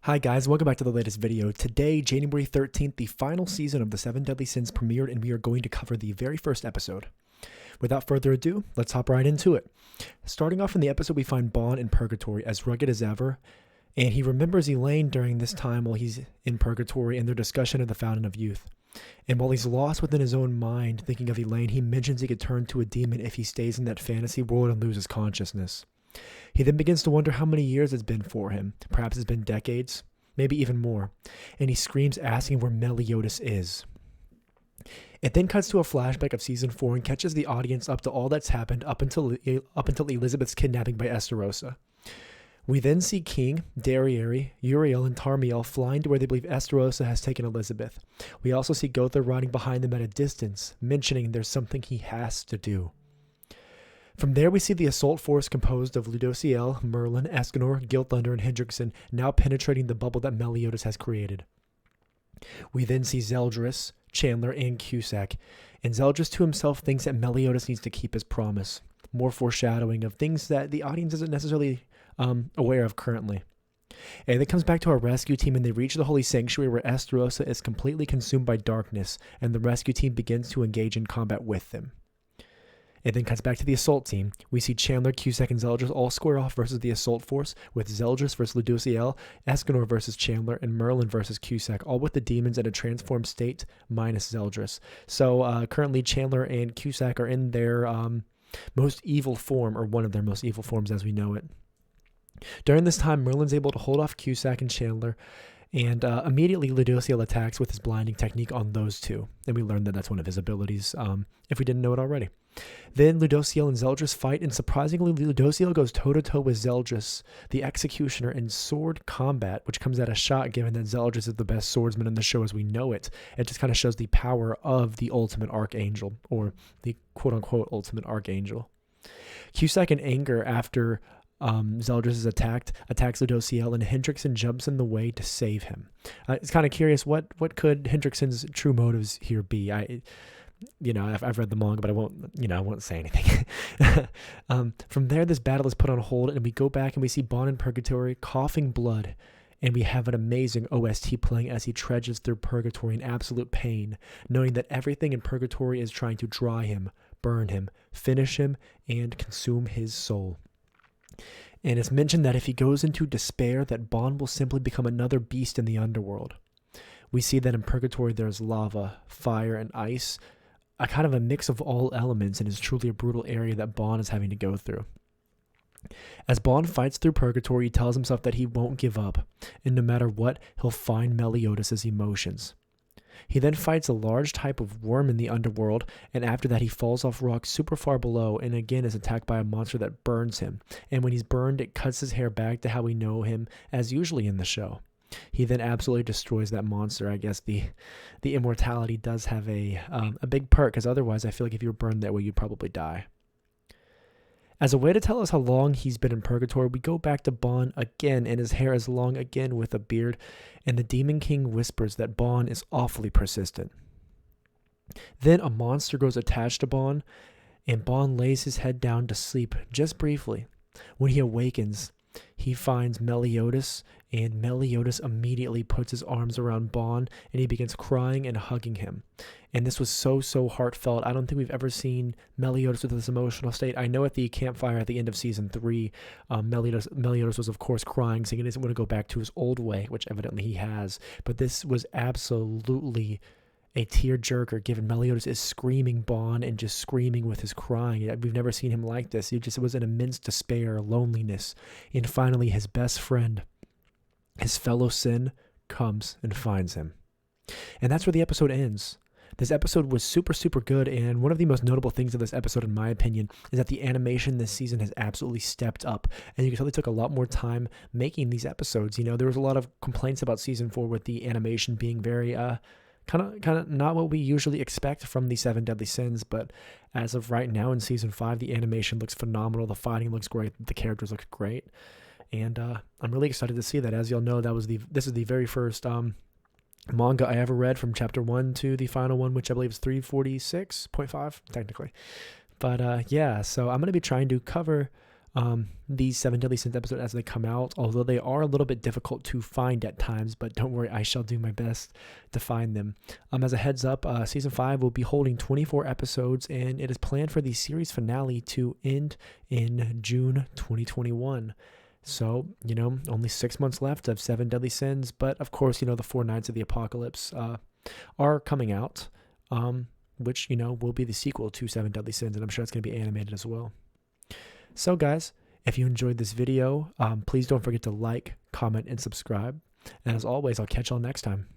Hi guys, welcome back to the latest video. Today, January 13th, the final season of the Seven Deadly Sins premiered, and we are going to cover the very first episode. Without further ado, let's hop right into it. Starting off in the episode, we find Bon in Purgatory, as rugged as ever, and he remembers Elaine during this time while he's in Purgatory and their discussion of the Fountain of Youth. And while he's lost within his own mind, thinking of Elaine, he mentions he could turn to a demon if he stays in that fantasy world and loses consciousness. He then begins to wonder how many years it's been for him. Perhaps it's been decades, maybe even more. And he screams, asking where Meliodas is. It then cuts to a flashback of season 4 and catches the audience up to all that's happened up until Elizabeth's kidnapping by Esterosa. We then see King, Darriere, Uriel, and Tarmiel flying to where they believe Esterosa has taken Elizabeth. We also see Gotha riding behind them at a distance, mentioning there's something he has to do. From there, we see the assault force composed of Ludociel, Merlin, Escanor, Gilthunder, and Hendrickson now penetrating the bubble that Meliodas has created. We then see Zeldris, Chandler, and Cusack, and Zeldris to himself thinks that Meliodas needs to keep his promise. More foreshadowing of things that the audience isn't necessarily aware of currently. And it comes back to our rescue team, and they reach the Holy Sanctuary where Esterosa is completely consumed by darkness, and the rescue team begins to engage in combat with them. It then cuts back to the assault team. We see Chandler, Cusack, and Zeldris all square off versus the assault force, with Zeldris versus Ludociel, Escanor versus Chandler, and Merlin versus Cusack, all with the demons in a transformed state, minus Zeldris. So currently Chandler and Cusack are in their most evil form, or one of their most evil forms as we know it. During this time, Merlin's able to hold off Cusack and Chandler, and immediately Ludociel attacks with his blinding technique on those two. And we learned that that's one of his abilities, if we didn't know it already. Then Ludociel and Zeldris fight, and surprisingly, Ludociel goes toe-to-toe with Zeldris, the Executioner, in sword combat, which comes at a shot given that Zeldris is the best swordsman in the show as we know it. It just kind of shows the power of the Ultimate Archangel, or the quote-unquote Ultimate Archangel. Cusack in anger after Zeldris is attacks Ludociel, and Hendrickson jumps in the way to save him. It's kind of curious, what could Hendrickson's true motives here be? I've read the manga, but I won't say anything. From there, this battle is put on hold, and we go back and we see Bon in Purgatory coughing blood, and we have an amazing OST playing as he trudges through Purgatory in absolute pain, knowing that everything in Purgatory is trying to dry him, burn him, finish him, and consume his soul. And it's mentioned that if he goes into despair, that Bon will simply become another beast in the underworld. We see that in Purgatory there's lava, fire, and ice, a kind of a mix of all elements, and is truly a brutal area that Bon is having to go through. As Bon fights through Purgatory, he tells himself that he won't give up, and no matter what, he'll find Meliodas' emotions. He then fights a large type of worm in the underworld, and after that he falls off rocks super far below, and again is attacked by a monster that burns him. And when he's burned, it cuts his hair back to how we know him as usually in the show. He then absolutely destroys that monster. I guess the immortality does have a big perk, because otherwise I feel like if you were burned that way, you'd probably die. As a way to tell us how long he's been in Purgatory, we go back to Bon again, and his hair is long again with a beard, and the Demon King whispers that Bon is awfully persistent. Then a monster grows attached to Bon, and Bon lays his head down to sleep just briefly. When he awakens, he finds Meliodas, and Meliodas immediately puts his arms around Bon, and he begins crying and hugging him. And this was so heartfelt. I don't think we've ever seen Meliodas with this emotional state. I know at the campfire at the end of season 3, Meliodas was of course crying, saying he doesn't want to go back to his old way, which evidently he has. But this was absolutely a tearjerker, given Meliodas is screaming Bon and just screaming with his crying. We've never seen him like this. It was an immense despair, loneliness, and finally his best friend, his fellow Sin, comes and finds him. And that's where the episode ends. This episode was super good, and one of the most notable things of this episode, in my opinion, is that the animation this season has absolutely stepped up, and you can tell they took a lot more time making these episodes. There was a lot of complaints about season 4 with the animation being very kind of not what we usually expect from the Seven Deadly Sins, but as of right now in season 5, the animation looks phenomenal, the fighting looks great, the characters look great, and I'm really excited to see that. As you'll know, this is the very first manga I ever read, from chapter 1 to the final one, which I believe is 346.5 technically. But yeah, so I'm going to be trying to cover these Seven Deadly Sins episodes as they come out, although they are a little bit difficult to find at times, but don't worry, I shall do my best to find them. As a heads up, Season 5 will be holding 24 episodes, and it is planned for the series finale to end in June 2021. So, only 6 months left of Seven Deadly Sins, but of course, the Four Knights of the Apocalypse are coming out, which, will be the sequel to Seven Deadly Sins, and I'm sure it's going to be animated as well. So guys, if you enjoyed this video, please don't forget to like, comment, and subscribe. And as always, I'll catch y'all next time.